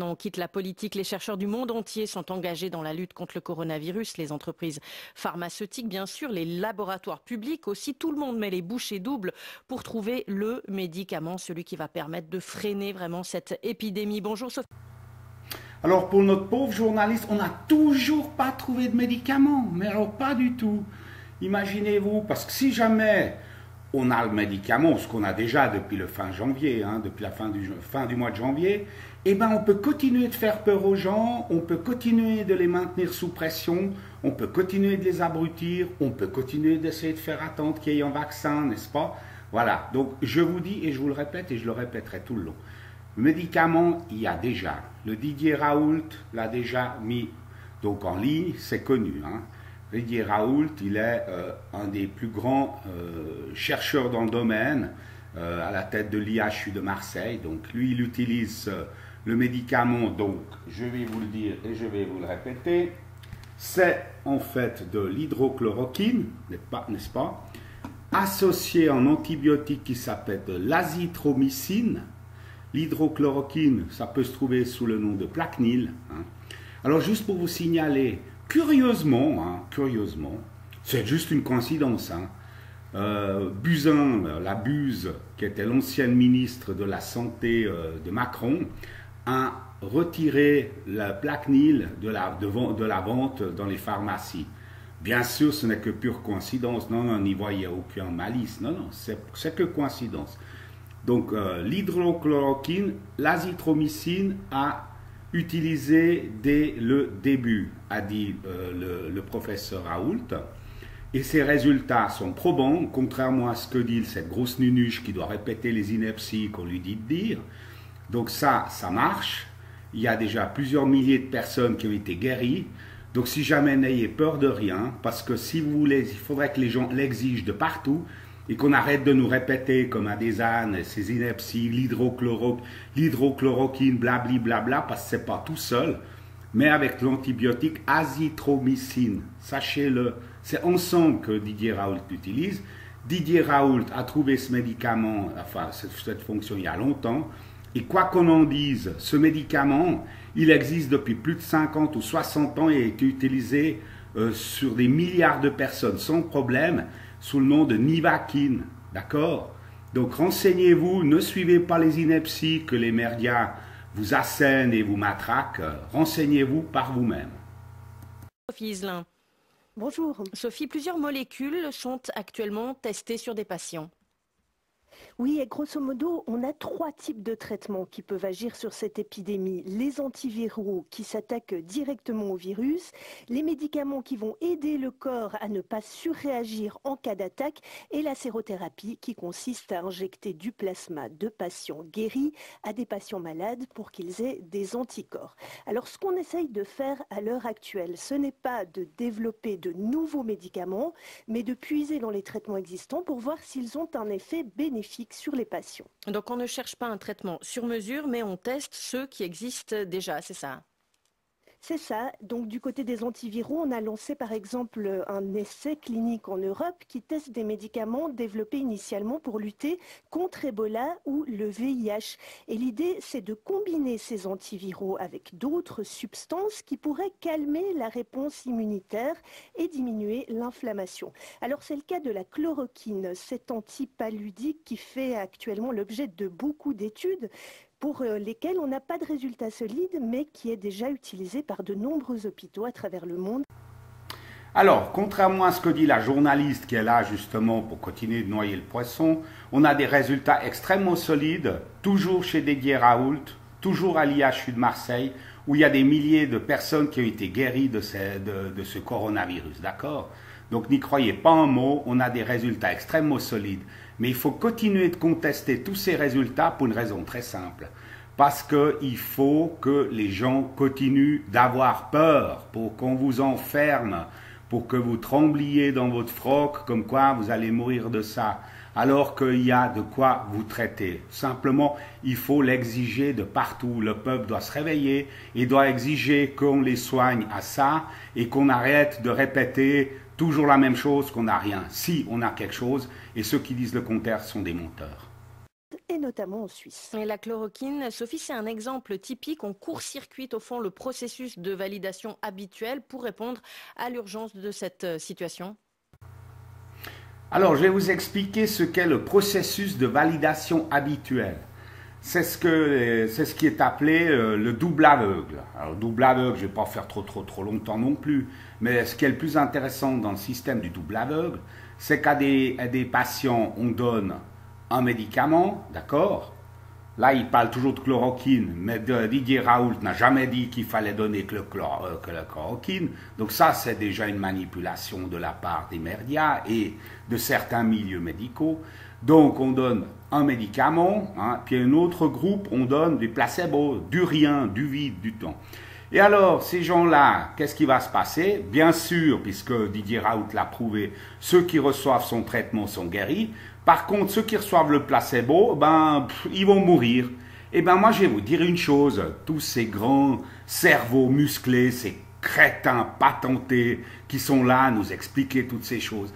On quitte la politique. Les chercheurs du monde entier sont engagés dans la lutte contre le coronavirus. Les entreprises pharmaceutiques, bien sûr, les laboratoires publics aussi. Tout le monde met les bouchées doubles pour trouver le médicament, celui qui va permettre de freiner vraiment cette épidémie. Bonjour Sophie. Alors pour notre pauvre journaliste, on n'a toujours pas trouvé de médicament. Mais alors pas du tout. Imaginez-vous, parce que si jamais on a le médicament, ce qu'on a déjà depuis le fin janvier, depuis la fin du mois de janvier, eh ben on peut continuer de faire peur aux gens, on peut continuer de les maintenir sous pression, on peut continuer de les abrutir, on peut continuer d'essayer de faire attendre qu'il y ait un vaccin, n'est-ce pas? Voilà, donc je vous dis et je vous le répète et je le répéterai tout le long. Le médicament, il y a déjà. Le Didier Raoult l'a déjà mis donc en ligne, c'est connu. Didier Raoult, il est un des plus grands chercheurs dans le domaine, à la tête de l'IHU de Marseille. Donc lui, il utilise le médicament, donc je vais vous le dire et je vais vous le répéter. C'est en fait de l'hydrochloroquine, n'est-ce pas, associé à un antibiotique qui s'appelle de l'azithromycine. L'hydrochloroquine, ça peut se trouver sous le nom de Plaquenil. Alors juste pour vous signaler, curieusement, c'est juste une coïncidence, Buzyn, la Buse, qui était l'ancienne ministre de la Santé de Macron, a retiré le Plaquenil de la vente dans les pharmacies. Bien sûr, ce n'est que pure coïncidence, non, on n'y voyait aucun malice, non, c'est que coïncidence. Donc l'hydrochloroquine, l'azithromycine a utilisé dès le début, a dit le professeur Raoult, et ses résultats sont probants, contrairement à ce que dit cette grosse nunuche qui doit répéter les inepties qu'on lui dit de dire. Donc ça marche, il y a déjà plusieurs milliers de personnes qui ont été guéries, donc si jamais n'ayez peur de rien, parce que si vous voulez, il faudrait que les gens l'exigent de partout, et qu'on arrête de nous répéter comme à des ânes ces inepties, l'hydrochloroquine, blablabla, parce que ce n'est pas tout seul, mais avec l'antibiotique azithromycine. Sachez-le, c'est ensemble que Didier Raoult l'utilise. Didier Raoult a trouvé ce médicament, enfin cette fonction il y a longtemps, et quoi qu'on en dise, ce médicament, il existe depuis plus de 50 ou 60 ans et a été utilisé sur des milliards de personnes sans problème, sous le nom de Nivaquine, d'accord? Donc renseignez-vous, ne suivez pas les inepties que les médias vous assènent et vous matraquent, renseignez-vous par vous-même. Sophie Iselin. Bonjour. Sophie, plusieurs molécules sont actuellement testées sur des patients. Oui, et grosso modo, on a 3 types de traitements qui peuvent agir sur cette épidémie. Les antiviraux qui s'attaquent directement au virus, les médicaments qui vont aider le corps à ne pas surréagir en cas d'attaque, et la sérothérapie qui consiste à injecter du plasma de patients guéris à des patients malades pour qu'ils aient des anticorps. Alors, ce qu'on essaye de faire à l'heure actuelle, ce n'est pas de développer de nouveaux médicaments, mais de puiser dans les traitements existants pour voir s'ils ont un effet bénéfique sur les patients. Donc on ne cherche pas un traitement sur mesure, mais on teste ceux qui existent déjà, c'est ça? C'est ça. Donc du côté des antiviraux, on a lancé par exemple un essai clinique en Europe qui teste des médicaments développés initialement pour lutter contre Ebola ou le VIH. Et l'idée, c'est de combiner ces antiviraux avec d'autres substances qui pourraient calmer la réponse immunitaire et diminuer l'inflammation. Alors c'est le cas de la chloroquine, cet antipaludique qui fait actuellement l'objet de beaucoup d'études, pour lesquels on n'a pas de résultats solides, mais qui est déjà utilisé par de nombreux hôpitaux à travers le monde. Alors, contrairement à ce que dit la journaliste qui est là justement pour continuer de noyer le poisson, on a des résultats extrêmement solides, toujours chez Didier Raoult, toujours à l'IHU de Marseille, où il y a des milliers de personnes qui ont été guéries de ce coronavirus, d'accord? Donc n'y croyez pas un mot, on a des résultats extrêmement solides. Mais il faut continuer de contester tous ces résultats pour une raison très simple. Parce qu'il faut que les gens continuent d'avoir peur pour qu'on vous enferme, pour que vous trembliez dans votre froc, comme quoi vous allez mourir de ça, alors qu'il y a de quoi vous traiter. Simplement, il faut l'exiger de partout. Le peuple doit se réveiller et doit exiger qu'on les soigne à ça et qu'on arrête de répéter toujours la même chose, qu'on n'a rien. Si on a quelque chose, et ceux qui disent le contraire sont des menteurs. et notamment en Suisse. Et la chloroquine, Sophie, c'est un exemple typique. On court-circuite au fond le processus de validation habituel pour répondre à l'urgence de cette situation. Alors, je vais vous expliquer ce qu'est le processus de validation habituel. C'est ce qui est appelé le double aveugle. Alors, double aveugle, je ne vais pas faire trop longtemps non plus, mais ce qui est le plus intéressant dans le système du double aveugle, c'est qu'à des patients, on donne un médicament, d'accord? Là, il parle toujours de chloroquine, mais Didier Raoult n'a jamais dit qu'il fallait donner que la chloroquine. Donc ça, c'est déjà une manipulation de la part des médias et de certains milieux médicaux. Donc, on donne un médicament, hein, puis un autre groupe, on donne du placebo, du rien, du vide, du temps. Et alors, ces gens-là, qu'est-ce qui va se passer? Bien sûr, puisque Didier Raoult l'a prouvé, ceux qui reçoivent son traitement sont guéris. Par contre, ceux qui reçoivent le placebo, ils vont mourir. Et moi, je vais vous dire une chose, tous ces grands cerveaux musclés, ces crétins patentés qui sont là à nous expliquer toutes ces choses,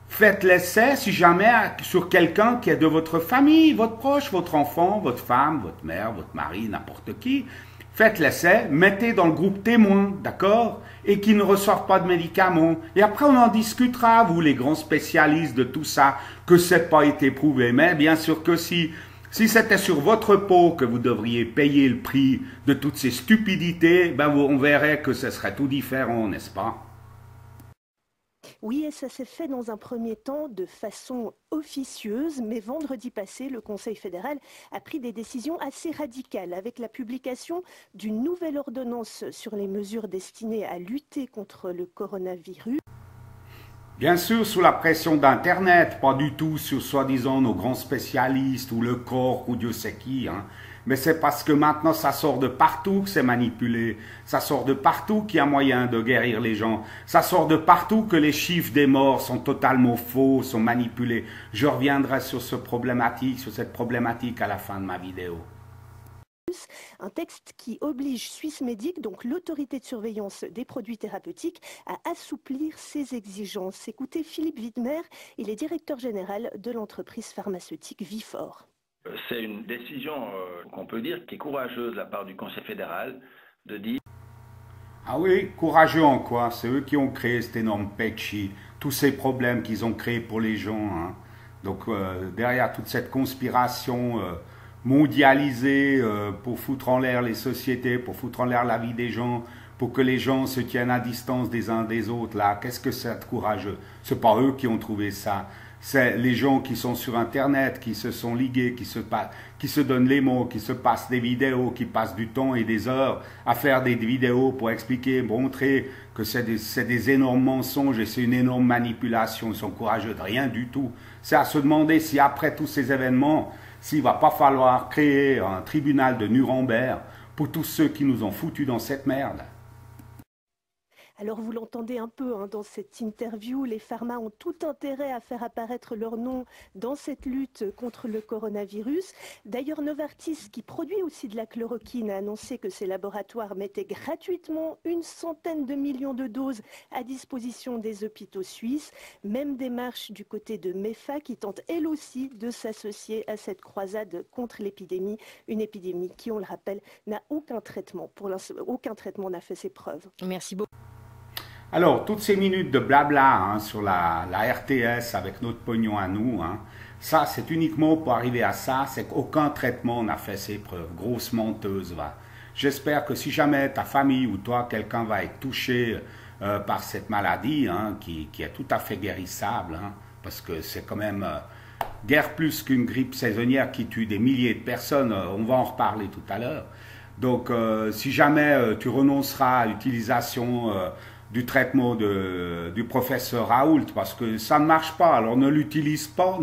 faites l'essai, si jamais, sur quelqu'un qui est de votre famille, votre proche, votre enfant, votre femme, votre mère, votre mari, n'importe qui. Faites l'essai, mettez dans le groupe témoin, d'accord? Et qui ne reçoivent pas de médicaments. Et après, on en discutera, vous, les grands spécialistes de tout ça, que ça n'a pas été prouvé. Mais bien sûr que si c'était sur votre peau que vous devriez payer le prix de toutes ces stupidités, on verrait que ce serait tout différent, n'est-ce pas? Oui, et ça s'est fait dans un premier temps de façon officieuse, mais vendredi passé, le Conseil fédéral a pris des décisions assez radicales avec la publication d'une nouvelle ordonnance sur les mesures destinées à lutter contre le coronavirus. Bien sûr, sous la pression d'Internet, pas du tout sur soi-disant nos grands spécialistes ou le corps ou Dieu sait qui, hein. Mais c'est parce que maintenant ça sort de partout que c'est manipulé, ça sort de partout qu'il y a moyen de guérir les gens, ça sort de partout que les chiffres des morts sont totalement faux, sont manipulés. Je reviendrai sur cette problématique à la fin de ma vidéo. Un texte qui oblige Swissmedic, donc l'autorité de surveillance des produits thérapeutiques, à assouplir ses exigences. Écoutez Philippe Widmer, il est directeur général de l'entreprise pharmaceutique Vifor. C'est une décision qu'on peut dire qui est courageuse de la part du Conseil fédéral de dire... Ah oui, courageux en quoi? C'est eux qui ont créé cet énorme PECHI, tous ces problèmes qu'ils ont créés pour les gens, hein. Donc derrière toute cette conspiration mondialisée pour foutre en l'air les sociétés, pour foutre en l'air la vie des gens, pour que les gens se tiennent à distance des uns des autres, là, qu'est-ce que c'est courageux? C'est pas eux qui ont trouvé ça. C'est les gens qui sont sur Internet, qui se sont ligués, qui se donnent les mots, qui se passent des vidéos, qui passent du temps et des heures à faire des vidéos pour expliquer, montrer que c'est des énormes mensonges et c'est une énorme manipulation. Ils sont courageux de rien du tout. C'est à se demander si après tous ces événements, s'il ne va pas falloir créer un tribunal de Nuremberg pour tous ceux qui nous ont foutus dans cette merde. Alors vous l'entendez un peu dans cette interview, les pharma ont tout intérêt à faire apparaître leur nom dans cette lutte contre le coronavirus. D'ailleurs, Novartis, qui produit aussi de la chloroquine, a annoncé que ses laboratoires mettaient gratuitement 100 millions de doses à disposition des hôpitaux suisses. Même démarche du côté de MEFA qui tente elle aussi de s'associer à cette croisade contre l'épidémie. Une épidémie qui, on le rappelle, n'a aucun traitement. Pour l'instant, aucun traitement n'a fait ses preuves. Merci beaucoup. Alors, toutes ces minutes de blabla sur la RTS avec notre pognon à nous, ça, c'est uniquement pour arriver à ça, c'est qu'aucun traitement n'a fait ses preuves. Grosse menteuse, va. J'espère que si jamais ta famille ou toi, quelqu'un va être touché par cette maladie, qui est tout à fait guérissable, parce que c'est quand même guère plus qu'une grippe saisonnière qui tue des milliers de personnes, on va en reparler tout à l'heure. Donc, si jamais tu renonceras à l'utilisation du traitement du professeur Raoult, parce que ça ne marche pas, alors ne l'utilise pas,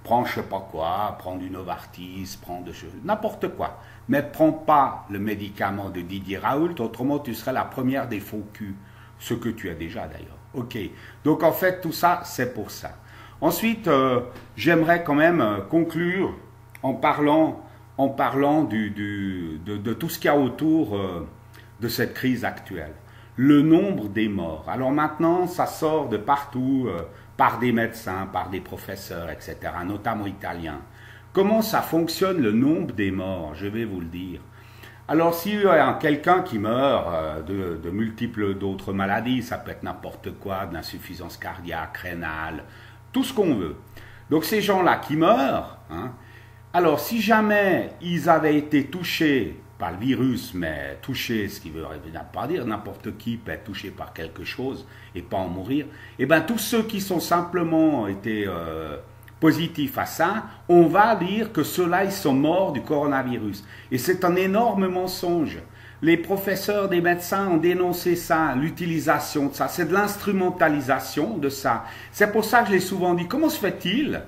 Prends je sais pas quoi, prends du Novartis, prends n'importe quoi, mais prends pas le médicament de Didier Raoult, autrement tu serais la première des faux culs, ce que tu as déjà d'ailleurs. Ok, donc en fait tout ça c'est pour ça. Ensuite, j'aimerais quand même conclure en parlant de tout ce qu'il y a autour de cette crise actuelle. Le nombre des morts. Alors maintenant, ça sort de partout, par des médecins, par des professeurs, etc., notamment italiens. Comment ça fonctionne le nombre des morts? Je vais vous le dire. Alors, s'il y a quelqu'un qui meurt de multiples d'autres maladies, ça peut être n'importe quoi, de l'insuffisance cardiaque, rénale, tout ce qu'on veut. Donc, ces gens-là qui meurent, hein, alors si jamais ils avaient été touchés par le virus, mais touchés, ce qui veut pas dire n'importe qui peut être touché par quelque chose et pas en mourir, et bien tous ceux qui sont simplement été positifs à ça, on va dire que ceux-là, ils sont morts du coronavirus. Et c'est un énorme mensonge. Les professeurs des médecins ont dénoncé ça, l'utilisation de ça. C'est de l'instrumentalisation de ça. C'est pour ça que je l'ai souvent dit. Comment se fait-il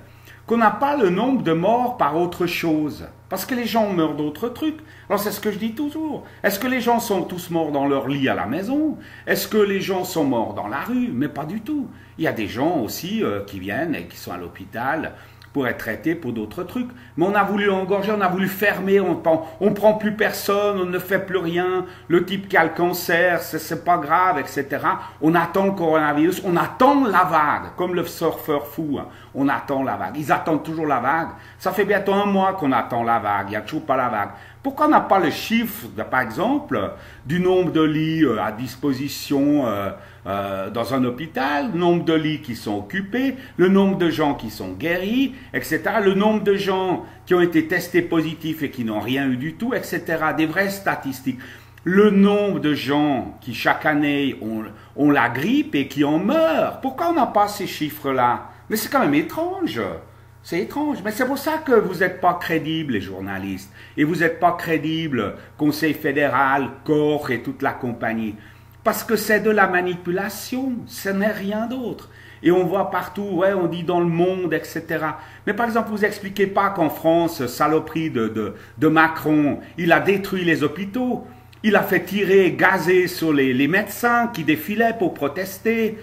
qu'on n'a pas le nombre de morts par autre chose? Parce que les gens meurent d'autres trucs. Alors c'est ce que je dis toujours. Est-ce que les gens sont tous morts dans leur lit à la maison? Est-ce que les gens sont morts dans la rue? Mais pas du tout. Il y a des gens aussi qui viennent et qui sont à l'hôpital pour être traités pour d'autres trucs. Mais on a voulu engorger, on a voulu fermer, on prend plus personne, on ne fait plus rien. Le type qui a le cancer, c'est pas grave, etc. On attend le coronavirus, on attend la vague, comme le surfeur fou. Hein. On attend la vague. Ils attendent toujours la vague. Ça fait bientôt 1 mois qu'on attend la vague. Il n'y a toujours pas la vague. Pourquoi on n'a pas le chiffre, par exemple, du nombre de lits à disposition dans un hôpital, le nombre de lits qui sont occupés, le nombre de gens qui sont guéris, etc., le nombre de gens qui ont été testés positifs et qui n'ont rien eu du tout, etc., des vraies statistiques. Le nombre de gens qui, chaque année, ont la grippe et qui en meurent. Pourquoi on n'a pas ces chiffres-là? Mais c'est quand même étrange. C'est étrange, mais c'est pour ça que vous n'êtes pas crédibles, les journalistes. Et vous n'êtes pas crédibles, Conseil fédéral, corps et toute la compagnie. Parce que c'est de la manipulation, ce n'est rien d'autre. Et on voit partout, ouais, on dit dans le monde, etc. Mais par exemple, vous expliquez pas qu'en France, saloperie de Macron, il a détruit les hôpitaux. Il a fait tirer, gazer sur les médecins qui défilaient pour protester.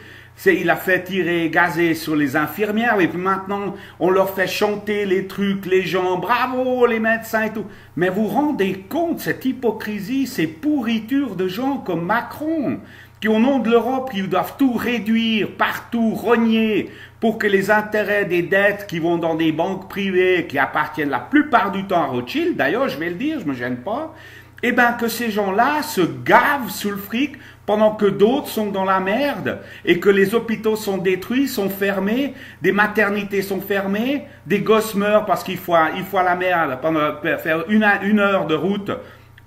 Il a fait tirer, gazer sur les infirmières, et puis maintenant, on leur fait chanter les trucs, les gens, bravo, les médecins et tout. Mais vous rendez compte, cette hypocrisie, ces pourritures de gens comme Macron, qui au nom de l'Europe, qui doivent tout réduire, partout, rogner, pour que les intérêts des dettes qui vont dans des banques privées, qui appartiennent la plupart du temps à Rothschild, d'ailleurs, je vais le dire, je me gêne pas, eh bien que ces gens-là se gavent sous le fric pendant que d'autres sont dans la merde et que les hôpitaux sont détruits, sont fermés, des maternités sont fermées, des gosses meurent parce qu'il faut à la merde faire une heure de route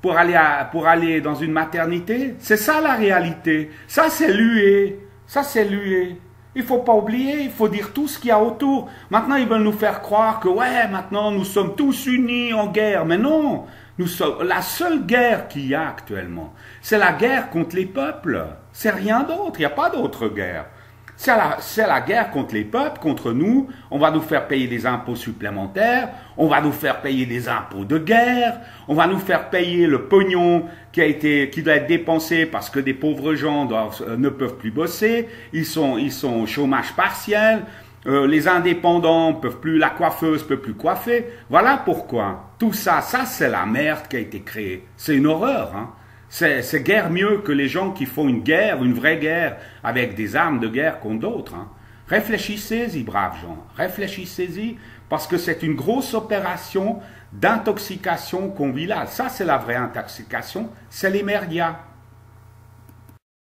pour aller dans une maternité. C'est ça la réalité. Ça c'est l'huée. Ça c'est l'huée. Il faut pas oublier, il faut dire tout ce qu'il y a autour. Maintenant ils veulent nous faire croire que ouais, maintenant nous sommes tous unis en guerre. Mais non. La seule guerre qu'il y a actuellement, c'est la guerre contre les peuples. C'est rien d'autre, il n'y a pas d'autre guerre. C'est la guerre contre les peuples, contre nous. On va nous faire payer des impôts supplémentaires, on va nous faire payer des impôts de guerre, on va nous faire payer le pognon qui doit être dépensé parce que des pauvres gens ne peuvent plus bosser, ils sont au chômage partiel. Les indépendants peuvent plus, la coiffeuse peut plus coiffer. Voilà pourquoi. Tout ça, c'est la merde qui a été créée. C'est une horreur, hein. C'est guère mieux que les gens qui font une guerre, une vraie guerre, avec des armes de guerre contre d'autres, hein. Réfléchissez-y, braves gens. Réfléchissez-y, parce que c'est une grosse opération d'intoxication qu'on vit là. Ça, c'est la vraie intoxication. C'est les merdias.